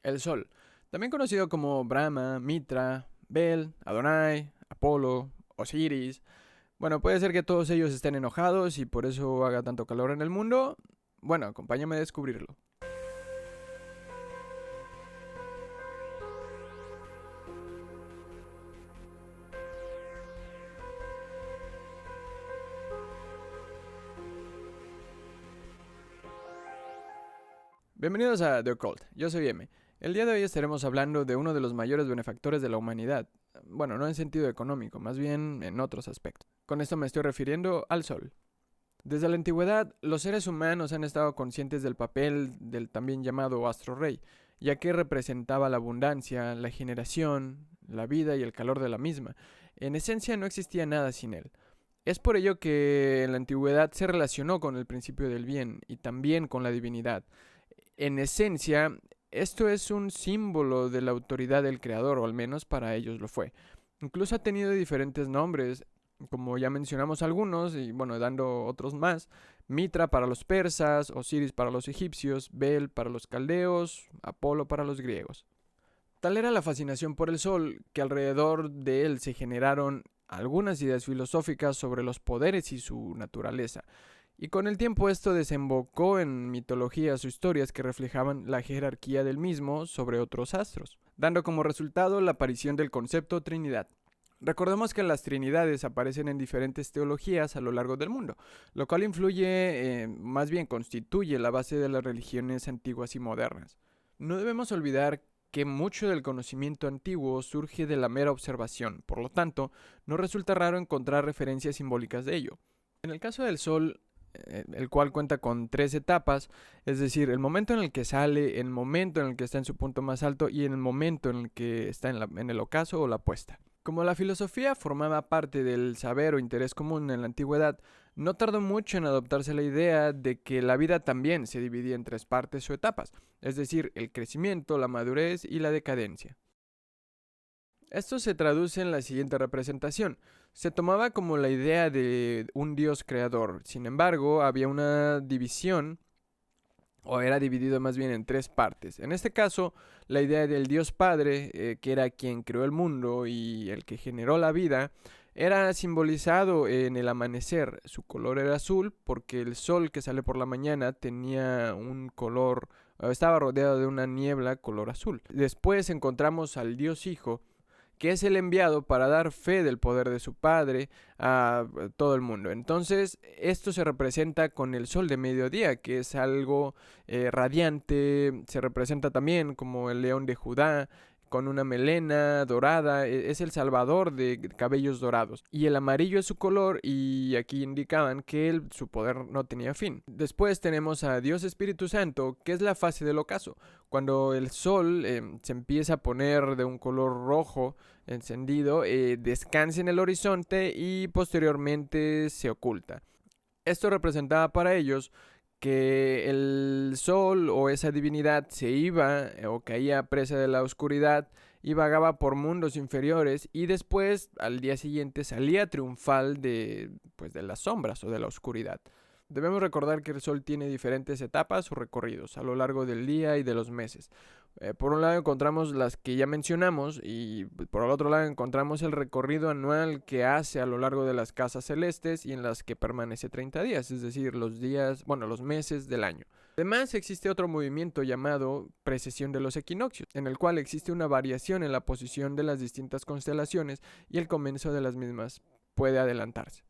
El Sol, también conocido como Brahma, Mitra, Bel, Adonai, Apolo, Osiris. Bueno, puede ser que todos ellos estén enojados y por eso haga tanto calor en el mundo. Bueno, acompáñame a descubrirlo. Bienvenidos a The Occult, yo soy M. El día de hoy estaremos hablando de uno de los mayores benefactores de la humanidad. Bueno, no en sentido económico, más bien en otros aspectos. Con esto me estoy refiriendo al Sol. Desde la antigüedad, los seres humanos han estado conscientes del papel del también llamado astro rey, ya que representaba la abundancia, la generación, la vida y el calor de la misma. En esencia no existía nada sin él. Es por ello que en la antigüedad se relacionó con el principio del bien y también con la divinidad. En esencia, esto es un símbolo de la autoridad del creador, o al menos para ellos lo fue. Incluso ha tenido diferentes nombres, como ya mencionamos algunos, y bueno, dando otros más. Mitra para los persas, Osiris para los egipcios, Bel para los caldeos, Apolo para los griegos. Tal era la fascinación por el sol que alrededor de él se generaron algunas ideas filosóficas sobre los poderes y su naturaleza. Y con el tiempo esto desembocó en mitologías o historias que reflejaban la jerarquía del mismo sobre otros astros, dando como resultado la aparición del concepto Trinidad. Recordemos que las trinidades aparecen en diferentes teologías a lo largo del mundo, lo cual influye, más bien constituye la base de las religiones antiguas y modernas. No debemos olvidar que mucho del conocimiento antiguo surge de la mera observación, por lo tanto, no resulta raro encontrar referencias simbólicas de ello. En el caso del Sol, el cual cuenta con 3 etapas, es decir, el momento en el que sale, el momento en el que está en su punto más alto y en el momento en el que está en el ocaso o la puesta. Como la filosofía formaba parte del saber o interés común en la antigüedad, no tardó mucho en adoptarse la idea de que la vida también se dividía en 3 partes o etapas, es decir, el crecimiento, la madurez y la decadencia. Esto se traduce en la siguiente representación. Se tomaba como la idea de un dios creador, sin embargo, había una división, o era dividido más bien en 3 partes. En este caso, la idea del Dios Padre, que era quien creó el mundo y el que generó la vida, era simbolizado en el amanecer. Su color era azul porque el sol que sale por la mañana tenía un color, estaba rodeado de una niebla color azul. Después encontramos al Dios Hijo, que es el enviado para dar fe del poder de su Padre a todo el mundo. Entonces, esto se representa con el sol de mediodía, que es algo radiante, se representa también como el león de Judá, con una melena dorada, es el salvador de cabellos dorados. Y el amarillo es su color y aquí indicaban que su poder no tenía fin. Después tenemos a Dios Espíritu Santo, que es la fase del ocaso, cuando el sol se empieza a poner de un color rojo encendido, descansa en el horizonte y posteriormente se oculta. Esto representaba para ellos que el sol o esa divinidad se iba o caía presa de la oscuridad y vagaba por mundos inferiores y después al día siguiente salía triunfal de las sombras o de la oscuridad. Debemos recordar que el Sol tiene diferentes etapas o recorridos a lo largo del día y de los meses. Por un lado encontramos las que ya mencionamos y por el otro lado encontramos el recorrido anual que hace a lo largo de las casas celestes y en las que permanece 30 días, es decir, los meses del año. Además existe otro movimiento llamado precesión de los equinoccios, en el cual existe una variación en la posición de las distintas constelaciones y el comienzo de las mismas puede adelantarse.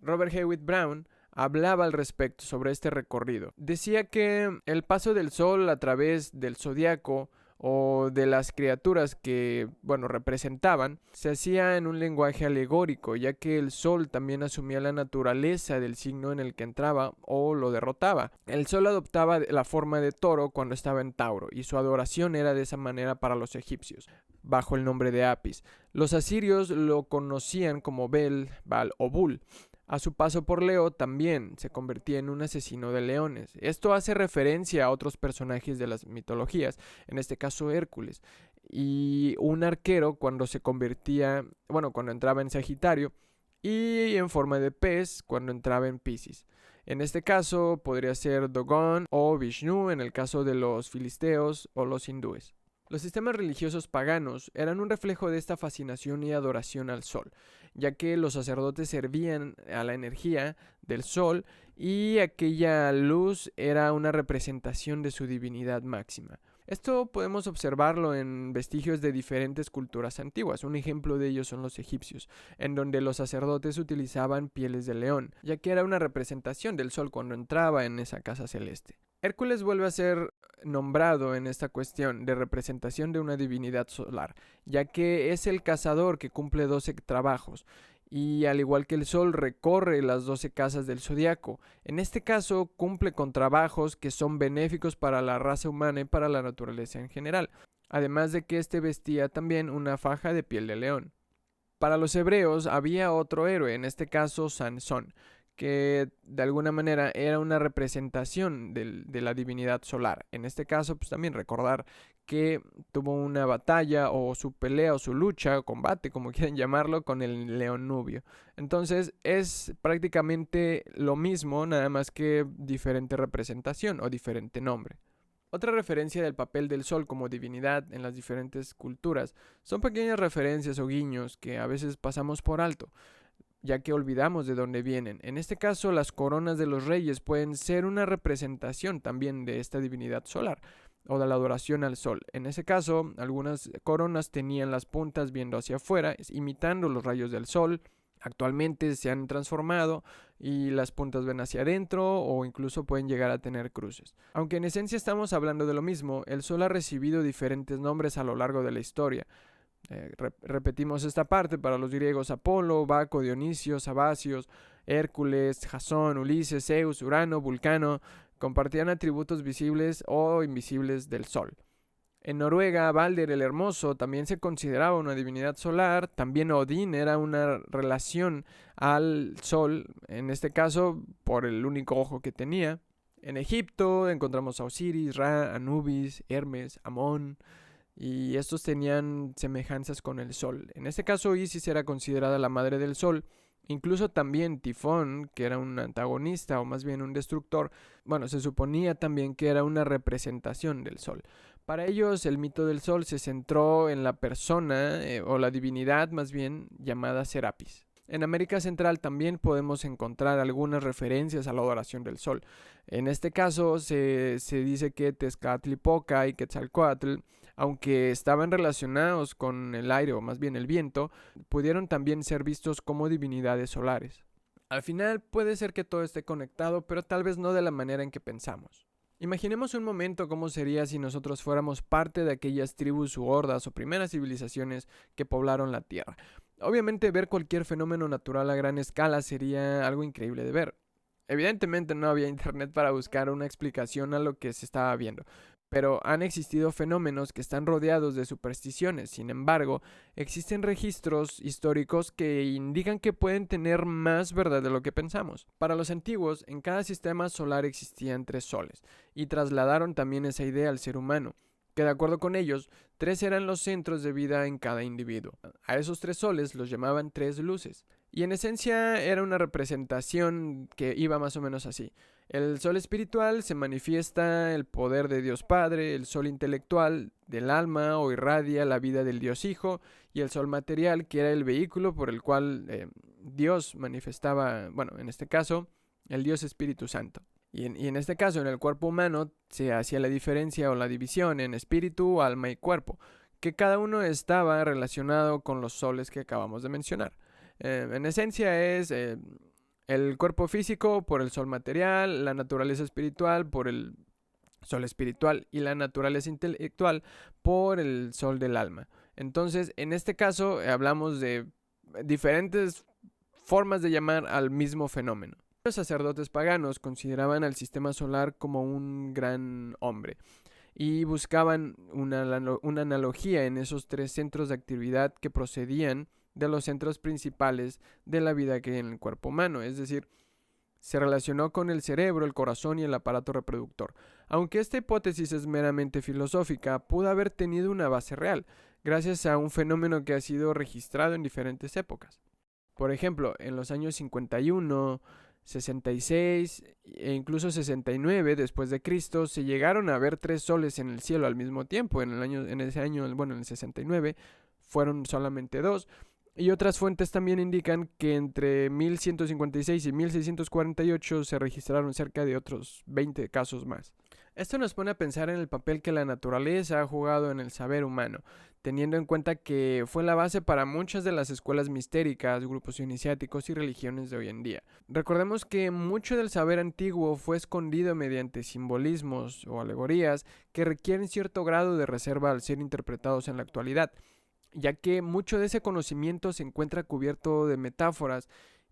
Robert Hewitt Brown hablaba al respecto sobre este recorrido. Decía que el paso del sol a través del zodiaco o de las criaturas que, representaban, se hacía en un lenguaje alegórico, ya que el sol también asumía la naturaleza del signo en el que entraba o lo derrotaba. El sol adoptaba la forma de toro cuando estaba en Tauro, y su adoración era de esa manera para los egipcios, bajo el nombre de Apis. Los asirios lo conocían como Bel, Baal o Bul. A su paso por Leo también se convertía en un asesino de leones. Esto hace referencia a otros personajes de las mitologías, en este caso Hércules, y un arquero cuando cuando entraba en Sagitario, y en forma de pez cuando entraba en Piscis. En este caso podría ser Dogón o Vishnu en el caso de los filisteos o los hindúes. Los sistemas religiosos paganos eran un reflejo de esta fascinación y adoración al sol, ya que los sacerdotes servían a la energía del sol y aquella luz era una representación de su divinidad máxima. Esto podemos observarlo en vestigios de diferentes culturas antiguas. Un ejemplo de ello son los egipcios, en donde los sacerdotes utilizaban pieles de león, ya que era una representación del sol cuando entraba en esa casa celeste. Hércules vuelve a ser nombrado en esta cuestión de representación de una divinidad solar, ya que es el cazador que cumple 12 trabajos, y al igual que el sol recorre las 12 casas del zodiaco. En este caso cumple con trabajos que son benéficos para la raza humana y para la naturaleza en general, además de que éste vestía también una faja de piel de león. Para los hebreos había otro héroe, en este caso Sansón, que de alguna manera era una representación de la divinidad solar. En este caso, pues también recordar que tuvo una batalla o su pelea o su lucha o combate, como quieran llamarlo, con el león nubio. Entonces es prácticamente lo mismo, nada más que diferente representación o diferente nombre. Otra referencia del papel del sol como divinidad en las diferentes culturas son pequeñas referencias o guiños que a veces pasamos por alto, ya que olvidamos de dónde vienen. En este caso, las coronas de los reyes pueden ser una representación también de esta divinidad solar o de la adoración al sol. En ese caso, algunas coronas tenían las puntas viendo hacia afuera, imitando los rayos del sol. Actualmente se han transformado y las puntas ven hacia adentro o incluso pueden llegar a tener cruces. Aunque en esencia estamos hablando de lo mismo, el sol ha recibido diferentes nombres a lo largo de la historia. Repetimos esta parte: para los griegos Apolo, Baco, Dionisio, Sabasios, Hércules, Jasón, Ulises, Zeus, Urano, Vulcano compartían atributos visibles o invisibles del sol. En Noruega, Balder el Hermoso también se consideraba una divinidad solar. También Odín era una relación al sol, en este caso por el único ojo que tenía. En Egipto encontramos a Osiris, Ra, Anubis, Hermes, Amón, y estos tenían semejanzas con el sol. En este caso, Isis era considerada la madre del sol. Incluso también Tifón, que era un antagonista o más bien un destructor, bueno, se suponía también que era una representación del sol. Para ellos el mito del sol se centró en la persona o la divinidad más bien llamada Serapis. En América Central también podemos encontrar algunas referencias a la adoración del sol. En este caso se dice que Tezcatlipoca y Quetzalcóatl, aunque estaban relacionados con el aire o más bien el viento, pudieron también ser vistos como divinidades solares. Al final puede ser que todo esté conectado, pero tal vez no de la manera en que pensamos. Imaginemos un momento cómo sería si nosotros fuéramos parte de aquellas tribus u hordas o primeras civilizaciones que poblaron la Tierra. Obviamente ver cualquier fenómeno natural a gran escala sería algo increíble de ver. Evidentemente no había internet para buscar una explicación a lo que se estaba viendo, pero han existido fenómenos que están rodeados de supersticiones. Sin embargo, existen registros históricos que indican que pueden tener más verdad de lo que pensamos. Para los antiguos, en cada sistema solar existían 3 soles, y trasladaron también esa idea al ser humano, que de acuerdo con ellos, 3 eran los centros de vida en cada individuo. A esos 3 soles los llamaban 3 luces, y en esencia era una representación que iba más o menos así. El sol espiritual se manifiesta el poder de Dios Padre, el sol intelectual del alma o irradia la vida del Dios Hijo, y el sol material, que era el vehículo por el cual Dios manifestaba, bueno, en este caso, el Dios Espíritu Santo. Y en este caso, en el cuerpo humano, se hacía la diferencia o la división en espíritu, alma y cuerpo, que cada uno estaba relacionado con los soles que acabamos de mencionar. En esencia es el cuerpo físico por el sol material, la naturaleza espiritual por el sol espiritual y la naturaleza intelectual por el sol del alma. Entonces, en este caso, hablamos de diferentes formas de llamar al mismo fenómeno. Los sacerdotes paganos consideraban al sistema solar como un gran hombre y buscaban una analogía en esos 3 centros de actividad que procedían de los centros principales de la vida que hay en el cuerpo humano, es decir, se relacionó con el cerebro, el corazón y el aparato reproductor. Aunque esta hipótesis es meramente filosófica, pudo haber tenido una base real, gracias a un fenómeno que ha sido registrado en diferentes épocas. Por ejemplo, en los años 51, 66 e incluso 69 después de Cristo se llegaron a ver 3 soles en el cielo al mismo tiempo. En ese año, bueno, en el 69 fueron solamente 2. Y otras fuentes también indican que entre 1156 y 1648 se registraron cerca de otros 20 casos más. Esto nos pone a pensar en el papel que la naturaleza ha jugado en el saber humano, teniendo en cuenta que fue la base para muchas de las escuelas mistéricas, grupos iniciáticos y religiones de hoy en día. Recordemos que mucho del saber antiguo fue escondido mediante simbolismos o alegorías que requieren cierto grado de reserva al ser interpretados en la actualidad, ya que mucho de ese conocimiento se encuentra cubierto de metáforas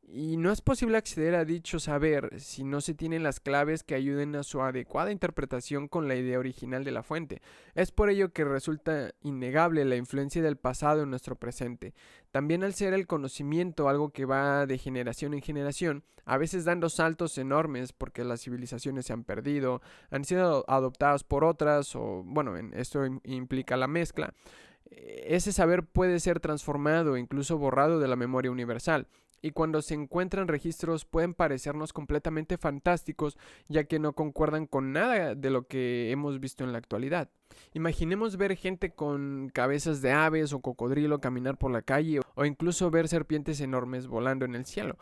y no es posible acceder a dicho saber si no se tienen las claves que ayuden a su adecuada interpretación con la idea original de la fuente. Es por ello que resulta innegable la influencia del pasado en nuestro presente. También al ser el conocimiento algo que va de generación en generación, a veces dando saltos enormes porque las civilizaciones se han perdido, han sido adoptadas por otras o bueno, esto implica la mezcla. Ese saber puede ser transformado, incluso borrado de la memoria universal, y cuando se encuentran registros pueden parecernos completamente fantásticos, ya que no concuerdan con nada de lo que hemos visto en la actualidad. Imaginemos ver gente con cabezas de aves o cocodrilo caminar por la calle, o incluso ver serpientes enormes volando en el cielo.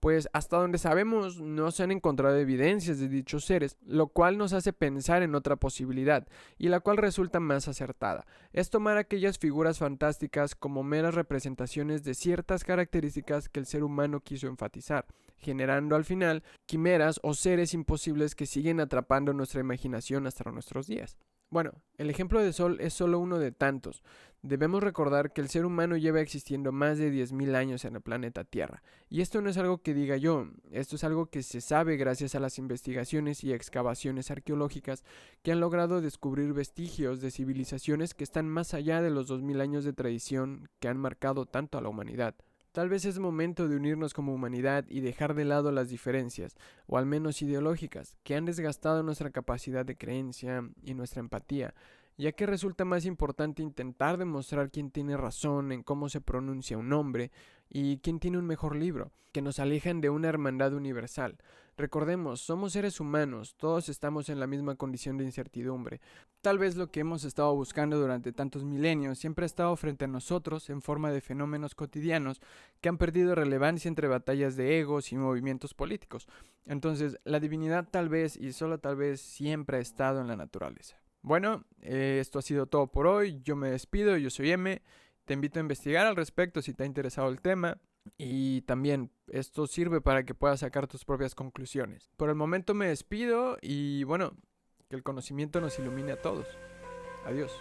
Pues hasta donde sabemos no se han encontrado evidencias de dichos seres, lo cual nos hace pensar en otra posibilidad, y la cual resulta más acertada. Es tomar aquellas figuras fantásticas como meras representaciones de ciertas características que el ser humano quiso enfatizar, generando al final quimeras o seres imposibles que siguen atrapando nuestra imaginación hasta nuestros días. Bueno, el ejemplo del Sol es solo uno de tantos. Debemos recordar que el ser humano lleva existiendo más de 10.000 años en el planeta Tierra. Y esto no es algo que diga yo, esto es algo que se sabe gracias a las investigaciones y excavaciones arqueológicas que han logrado descubrir vestigios de civilizaciones que están más allá de los 2.000 años de tradición que han marcado tanto a la humanidad. Tal vez es momento de unirnos como humanidad y dejar de lado las diferencias, o al menos ideológicas, que han desgastado nuestra capacidad de creencia y nuestra empatía, ya que resulta más importante intentar demostrar quién tiene razón en cómo se pronuncia un nombre y quién tiene un mejor libro, que nos alejan de una hermandad universal. Recordemos, somos seres humanos, todos estamos en la misma condición de incertidumbre. Tal vez lo que hemos estado buscando durante tantos milenios siempre ha estado frente a nosotros en forma de fenómenos cotidianos que han perdido relevancia entre batallas de egos y movimientos políticos. Entonces, la divinidad tal vez y solo tal vez siempre ha estado en la naturaleza. Bueno, esto ha sido todo por hoy. Yo me despido, yo soy M. Te invito a investigar al respecto si te ha interesado el tema. Y también esto sirve para que puedas sacar tus propias conclusiones. Por el momento me despido y bueno, que el conocimiento nos ilumine a todos. Adiós.